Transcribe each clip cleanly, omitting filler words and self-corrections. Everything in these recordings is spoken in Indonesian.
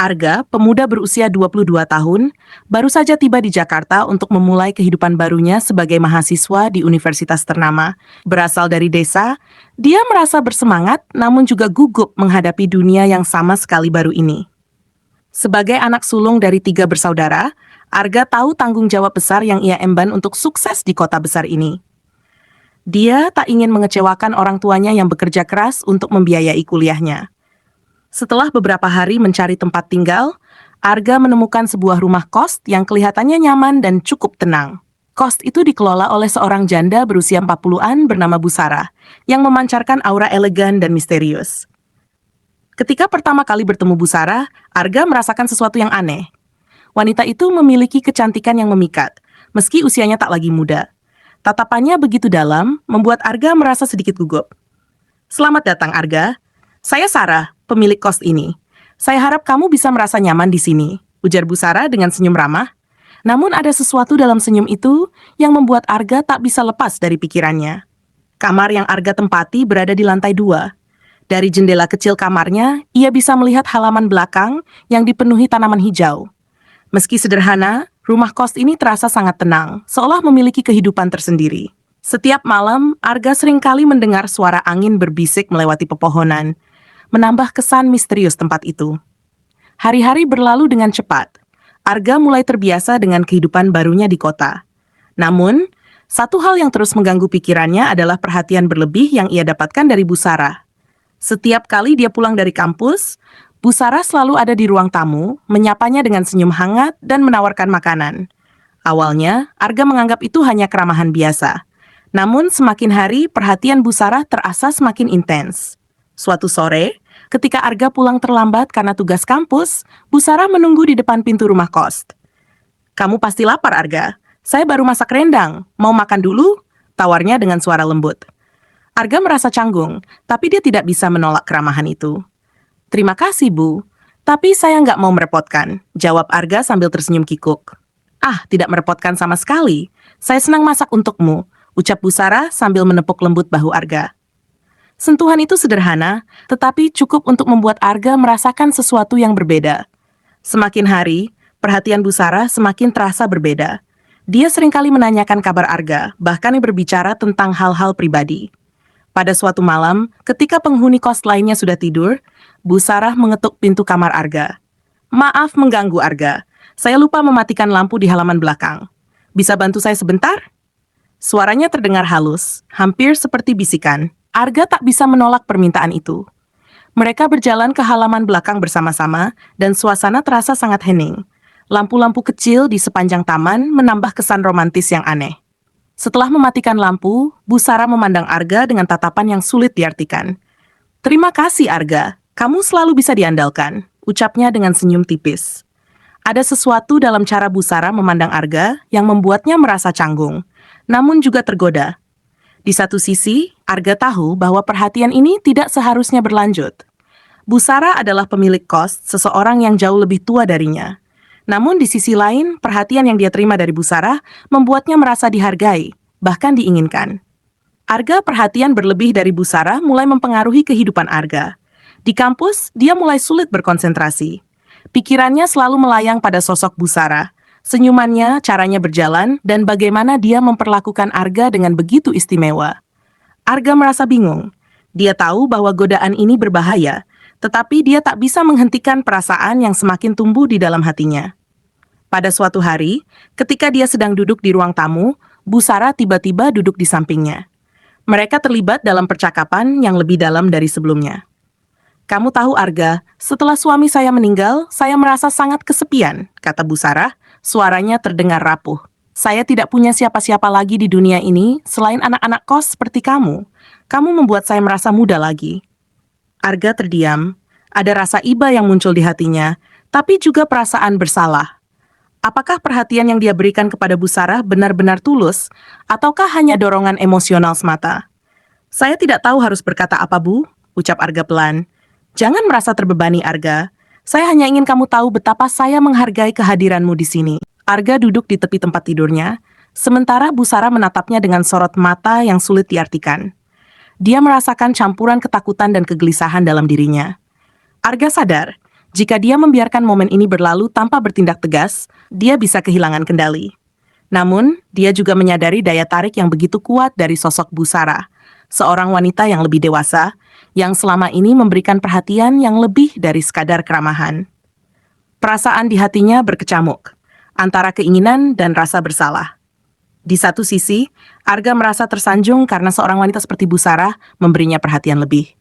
Arga, pemuda berusia 22 tahun, baru saja tiba di Jakarta untuk memulai kehidupan barunya sebagai mahasiswa di universitas ternama. Berasal dari desa, dia merasa bersemangat namun juga gugup menghadapi dunia yang sama sekali baru ini. Sebagai anak sulung dari 3 bersaudara, Arga tahu tanggung jawab besar yang ia emban untuk sukses di kota besar ini. Dia tak ingin mengecewakan orang tuanya yang bekerja keras untuk membiayai kuliahnya. Setelah beberapa hari mencari tempat tinggal, Arga menemukan sebuah rumah kos yang kelihatannya nyaman dan cukup tenang. Kos itu dikelola oleh seorang janda berusia 40-an bernama Bu Sarah, yang memancarkan aura elegan dan misterius. Ketika pertama kali bertemu Bu Sarah, Arga merasakan sesuatu yang aneh. Wanita itu memiliki kecantikan yang memikat, meski usianya tak lagi muda. Tatapannya begitu dalam, membuat Arga merasa sedikit gugup. "Selamat datang, Arga. Saya Sarah, pemilik kos ini. Saya harap kamu bisa merasa nyaman di sini," ujar Bu Sarah dengan senyum ramah. Namun ada sesuatu dalam senyum itu yang membuat Arga tak bisa lepas dari pikirannya. Kamar yang Arga tempati berada di lantai 2. Dari jendela kecil kamarnya, ia bisa melihat halaman belakang yang dipenuhi tanaman hijau. Meski sederhana, rumah kos ini terasa sangat tenang, seolah memiliki kehidupan tersendiri. Setiap malam, Arga seringkali mendengar suara angin berbisik melewati pepohonan, menambah kesan misterius tempat itu. Hari-hari berlalu dengan cepat. Arga mulai terbiasa dengan kehidupan barunya di kota. Namun, satu hal yang terus mengganggu pikirannya adalah perhatian berlebih yang ia dapatkan dari Bu Sarah. Setiap kali dia pulang dari kampus, Bu Sarah selalu ada di ruang tamu, menyapanya dengan senyum hangat dan menawarkan makanan. Awalnya, Arga menganggap itu hanya keramahan biasa. Namun, semakin hari, perhatian Bu Sarah terasa semakin intens. Suatu sore, ketika Arga pulang terlambat karena tugas kampus, Bu Sarah menunggu di depan pintu rumah kos. "Kamu pasti lapar, Arga. Saya baru masak rendang. Mau makan dulu?" tawarnya dengan suara lembut. Arga merasa canggung, tapi dia tidak bisa menolak keramahan itu. "Terima kasih, Bu. Tapi saya nggak mau merepotkan," jawab Arga sambil tersenyum kikuk. "Ah, tidak merepotkan sama sekali. Saya senang masak untukmu," ucap Bu Sarah sambil menepuk lembut bahu Arga. Sentuhan itu sederhana, tetapi cukup untuk membuat Arga merasakan sesuatu yang berbeda. Semakin hari, perhatian Bu Sarah semakin terasa berbeda. Dia seringkali menanyakan kabar Arga, bahkan berbicara tentang hal-hal pribadi. Pada suatu malam, ketika penghuni kos lainnya sudah tidur, Bu Sarah mengetuk pintu kamar Arga. "Maaf mengganggu, Arga. Saya lupa mematikan lampu di halaman belakang. Bisa bantu saya sebentar?" Suaranya terdengar halus, hampir seperti bisikan. Arga tak bisa menolak permintaan itu. Mereka berjalan ke halaman belakang bersama-sama, dan suasana terasa sangat hening. Lampu-lampu kecil di sepanjang taman menambah kesan romantis yang aneh. Setelah mematikan lampu, Bu Sarah memandang Arga dengan tatapan yang sulit diartikan. "Terima kasih, Arga. Kamu selalu bisa diandalkan," ucapnya dengan senyum tipis. Ada sesuatu dalam cara Bu Sarah memandang Arga yang membuatnya merasa canggung, namun juga tergoda. Di satu sisi, Arga tahu bahwa perhatian ini tidak seharusnya berlanjut. Bu Sarah adalah pemilik kos, seseorang yang jauh lebih tua darinya. Namun di sisi lain, perhatian yang dia terima dari Bu Sarah membuatnya merasa dihargai, bahkan diinginkan. Arga perhatian berlebih dari Bu Sarah mulai mempengaruhi kehidupan Arga. Di kampus, dia mulai sulit berkonsentrasi. Pikirannya selalu melayang pada sosok Bu Sarah, senyumannya, caranya berjalan, dan bagaimana dia memperlakukan Arga dengan begitu istimewa. Arga merasa bingung. Dia tahu bahwa godaan ini berbahaya, tetapi dia tak bisa menghentikan perasaan yang semakin tumbuh di dalam hatinya. Pada suatu hari, ketika dia sedang duduk di ruang tamu, Bu Sarah tiba-tiba duduk di sampingnya. Mereka terlibat dalam percakapan yang lebih dalam dari sebelumnya. "Kamu tahu, Arga, setelah suami saya meninggal, saya merasa sangat kesepian," kata Bu Sarah, suaranya terdengar rapuh. "Saya tidak punya siapa-siapa lagi di dunia ini selain anak-anak kos seperti kamu. Kamu membuat saya merasa muda lagi." Arga terdiam. Ada rasa iba yang muncul di hatinya, tapi juga perasaan bersalah. Apakah perhatian yang dia berikan kepada Bu Sarah benar-benar tulus, ataukah hanya dorongan emosional semata? "Saya tidak tahu harus berkata apa, Bu," ucap Arga pelan. "Jangan merasa terbebani, Arga. Saya hanya ingin kamu tahu betapa saya menghargai kehadiranmu di sini." Arga duduk di tepi tempat tidurnya, sementara Bu Sarah menatapnya dengan sorot mata yang sulit diartikan. Dia merasakan campuran ketakutan dan kegelisahan dalam dirinya. Arga sadar, Jika dia membiarkan momen ini berlalu tanpa bertindak tegas, dia bisa kehilangan kendali. Namun, dia juga menyadari daya tarik yang begitu kuat dari sosok Bu Sarah, seorang wanita yang lebih dewasa, yang selama ini memberikan perhatian yang lebih dari sekadar keramahan. Perasaan di hatinya berkecamuk, antara keinginan dan rasa bersalah. Di satu sisi, Arga merasa tersanjung karena seorang wanita seperti Bu Sarah memberinya perhatian lebih.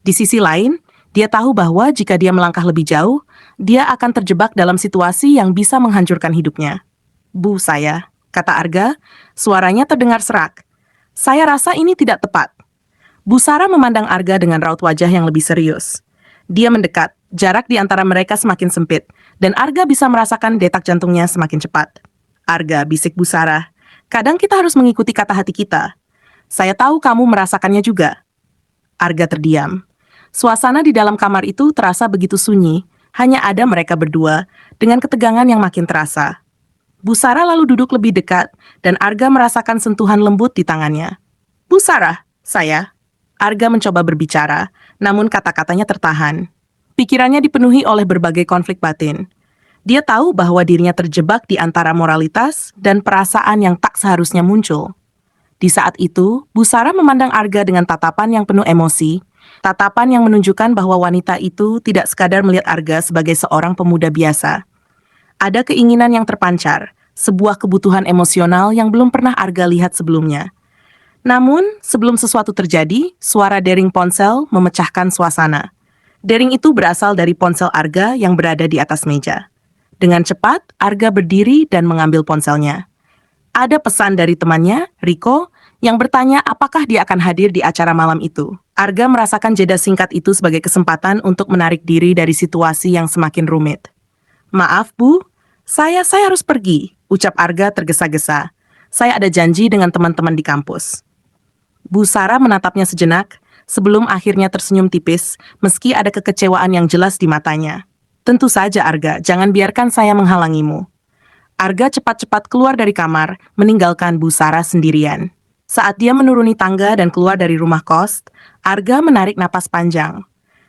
Di sisi lain, dia tahu bahwa jika dia melangkah lebih jauh, dia akan terjebak dalam situasi yang bisa menghancurkan hidupnya. Bu saya, kata Arga, suaranya terdengar serak. Saya rasa ini tidak tepat. Bu Sarah memandang Arga dengan raut wajah yang lebih serius. Dia mendekat, jarak di antara mereka semakin sempit, dan Arga bisa merasakan detak jantungnya semakin cepat. Arga, bisik Bu Sarah, kadang kita harus mengikuti kata hati kita. Saya tahu kamu merasakannya juga. Arga terdiam. Suasana di dalam kamar itu terasa begitu sunyi, hanya ada mereka berdua, dengan ketegangan yang makin terasa. Bu Sarah lalu duduk lebih dekat, dan Arga merasakan sentuhan lembut di tangannya. Bu Sarah, saya. Arga mencoba berbicara, namun kata-katanya tertahan. Pikirannya dipenuhi oleh berbagai konflik batin. Dia tahu bahwa dirinya terjebak di antara moralitas dan perasaan yang tak seharusnya muncul. Di saat itu, Bu Sarah memandang Arga dengan tatapan yang penuh emosi, tatapan yang menunjukkan bahwa wanita itu tidak sekadar melihat Arga sebagai seorang pemuda biasa. Ada keinginan yang terpancar, sebuah kebutuhan emosional yang belum pernah Arga lihat sebelumnya. Namun, sebelum sesuatu terjadi, suara dering ponsel memecahkan suasana. Dering itu berasal dari ponsel Arga yang berada di atas meja. Dengan cepat, Arga berdiri dan mengambil ponselnya. Ada pesan dari temannya, Rico, yang bertanya apakah dia akan hadir di acara malam itu. Arga merasakan jeda singkat itu sebagai kesempatan untuk menarik diri dari situasi yang semakin rumit. Maaf, Bu, saya harus pergi, ucap Arga tergesa-gesa. Saya ada janji dengan teman-teman di kampus. Bu Sarah menatapnya sejenak, sebelum akhirnya tersenyum tipis, meski ada kekecewaan yang jelas di matanya. Tentu saja, Arga, jangan biarkan saya menghalangimu. Arga cepat-cepat keluar dari kamar, meninggalkan Bu Sarah sendirian. Saat dia menuruni tangga dan keluar dari rumah kos, Arga menarik napas panjang.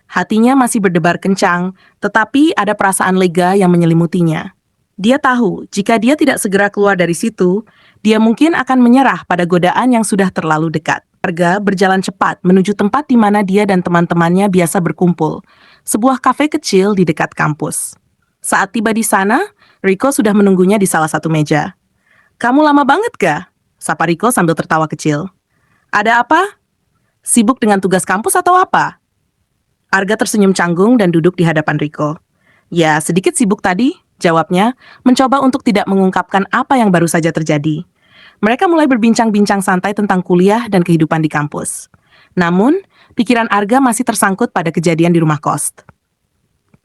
Hatinya masih berdebar kencang, tetapi ada perasaan lega yang menyelimutinya. Dia tahu, jika dia tidak segera keluar dari situ, dia mungkin akan menyerah pada godaan yang sudah terlalu dekat. Arga berjalan cepat menuju tempat di mana dia dan teman-temannya biasa berkumpul, sebuah kafe kecil di dekat kampus. Saat tiba di sana, Rico sudah menunggunya di salah satu meja. "Kamu lama banget, ga?" sapa Rico sambil tertawa kecil. "Ada apa? Sibuk dengan tugas kampus atau apa?" Arga tersenyum canggung dan duduk di hadapan Rico. "Ya, sedikit sibuk tadi," jawabnya, mencoba untuk tidak mengungkapkan apa yang baru saja terjadi. Mereka mulai berbincang-bincang santai tentang kuliah dan kehidupan di kampus. Namun, pikiran Arga masih tersangkut pada kejadian di rumah kos.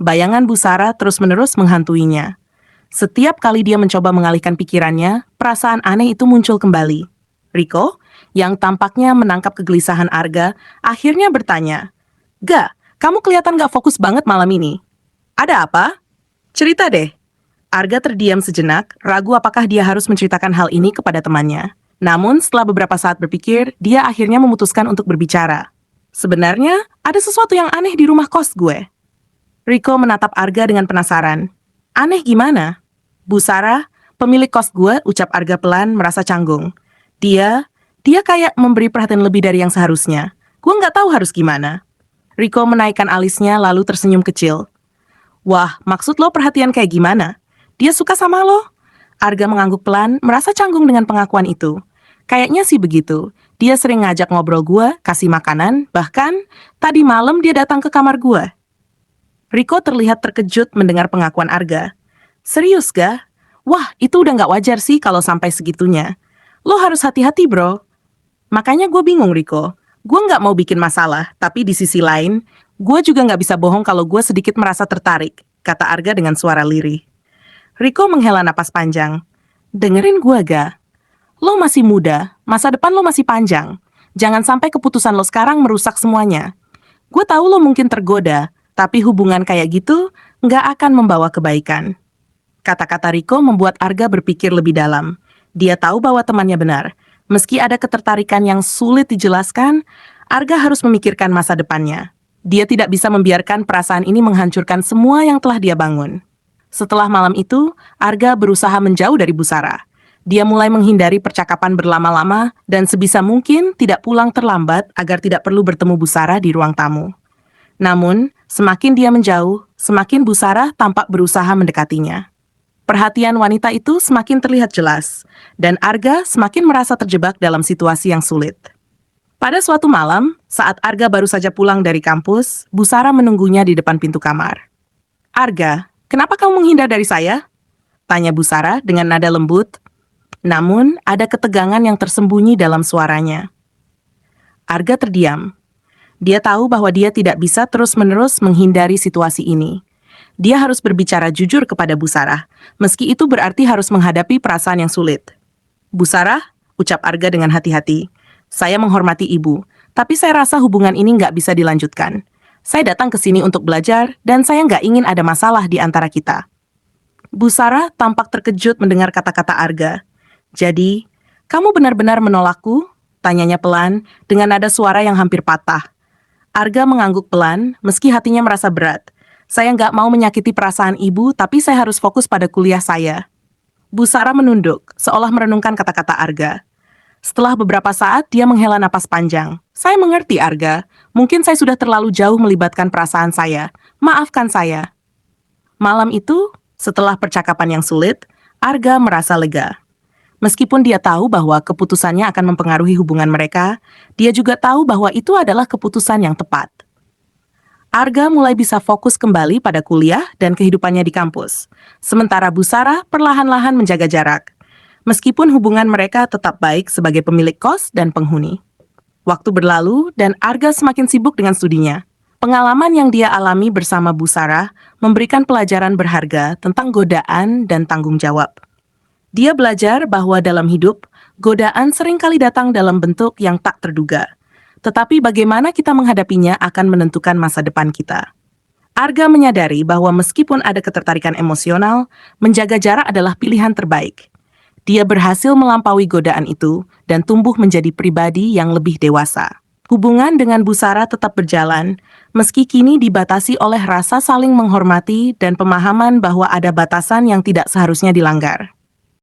Bayangan Bu Sarah terus-menerus menghantuinya. Setiap kali dia mencoba mengalihkan pikirannya, perasaan aneh itu muncul kembali. Rico, yang tampaknya menangkap kegelisahan Arga, akhirnya bertanya, "Ga, kamu kelihatan gak fokus banget malam ini. Ada apa? Cerita deh." Arga terdiam sejenak, ragu apakah dia harus menceritakan hal ini kepada temannya. Namun, setelah beberapa saat berpikir, dia akhirnya memutuskan untuk berbicara. "Sebenarnya, ada sesuatu yang aneh di rumah kos gue." Rico menatap Arga dengan penasaran. "Aneh gimana?" "Bu Sarah, pemilik kos gue," ucap Arga pelan, merasa canggung. Dia kayak memberi perhatian lebih dari yang seharusnya. Gue nggak tahu harus gimana." Rico menaikkan alisnya lalu tersenyum kecil. "Wah, maksud lo perhatian kayak gimana? Dia suka sama lo?" Arga mengangguk pelan, merasa canggung dengan pengakuan itu. "Kayaknya sih begitu. Dia sering ngajak ngobrol gue, kasih makanan, bahkan tadi malam dia datang ke kamar gue." Rico terlihat terkejut mendengar pengakuan Arga. "Serius ga? Wah, itu udah nggak wajar sih kalau sampai segitunya. Lo harus hati-hati, bro." "Makanya gue bingung, Rico. Gue nggak mau bikin masalah, tapi di sisi lain, gue juga nggak bisa bohong kalau gue sedikit merasa tertarik," kata Arga dengan suara lirih. Rico menghela napas panjang. "Dengerin gue, ga? Lo masih muda, masa depan lo masih panjang. Jangan sampai keputusan lo sekarang merusak semuanya. Gue tahu lo mungkin tergoda, tapi hubungan kayak gitu nggak akan membawa kebaikan." Kata-kata Rico membuat Arga berpikir lebih dalam. Dia tahu bahwa temannya benar. Meski ada ketertarikan yang sulit dijelaskan, Arga harus memikirkan masa depannya. Dia tidak bisa membiarkan perasaan ini menghancurkan semua yang telah dia bangun. Setelah malam itu, Arga berusaha menjauh dari Busara. Dia mulai menghindari percakapan berlama-lama dan sebisa mungkin tidak pulang terlambat agar tidak perlu bertemu Busara di ruang tamu. Namun, semakin dia menjauh, semakin Busara tampak berusaha mendekatinya. Perhatian wanita itu semakin terlihat jelas, dan Arga semakin merasa terjebak dalam situasi yang sulit. Pada suatu malam, saat Arga baru saja pulang dari kampus, Busara menunggunya di depan pintu kamar. "Arga, kenapa kamu menghindar dari saya?" tanya Busara dengan nada lembut. Namun, ada ketegangan yang tersembunyi dalam suaranya. Arga terdiam. Dia tahu bahwa dia tidak bisa terus-menerus menghindari situasi ini. Dia harus berbicara jujur kepada Busara, meski itu berarti harus menghadapi perasaan yang sulit. "Busara," ucap Arga dengan hati-hati, "saya menghormati ibu, tapi saya rasa hubungan ini nggak bisa dilanjutkan. Saya datang ke sini untuk belajar, dan saya nggak ingin ada masalah di antara kita." Busara tampak terkejut mendengar kata-kata Arga. "Jadi, kamu benar-benar menolakku?" tanyanya pelan, dengan nada suara yang hampir patah. Arga mengangguk pelan, meski hatinya merasa berat. "Saya nggak mau menyakiti perasaan ibu, tapi saya harus fokus pada kuliah saya." Busara menunduk, seolah merenungkan kata-kata Arga. Setelah beberapa saat, dia menghela napas panjang. "Saya mengerti, Arga. Mungkin saya sudah terlalu jauh melibatkan perasaan saya. Maafkan saya." Malam itu, setelah percakapan yang sulit, Arga merasa lega. Meskipun dia tahu bahwa keputusannya akan mempengaruhi hubungan mereka, dia juga tahu bahwa itu adalah keputusan yang tepat. Arga mulai bisa fokus kembali pada kuliah dan kehidupannya di kampus, sementara Busara perlahan-lahan menjaga jarak. Meskipun hubungan mereka tetap baik sebagai pemilik kos dan penghuni. Waktu berlalu dan Arga semakin sibuk dengan studinya. Pengalaman yang dia alami bersama Busara memberikan pelajaran berharga tentang godaan dan tanggung jawab. Dia belajar bahwa dalam hidup, godaan seringkali datang dalam bentuk yang tak terduga. Tetapi bagaimana kita menghadapinya akan menentukan masa depan kita. Arga menyadari bahwa meskipun ada ketertarikan emosional, menjaga jarak adalah pilihan terbaik. Dia berhasil melampaui godaan itu dan tumbuh menjadi pribadi yang lebih dewasa. Hubungan dengan Busara tetap berjalan, meski kini dibatasi oleh rasa saling menghormati dan pemahaman bahwa ada batasan yang tidak seharusnya dilanggar.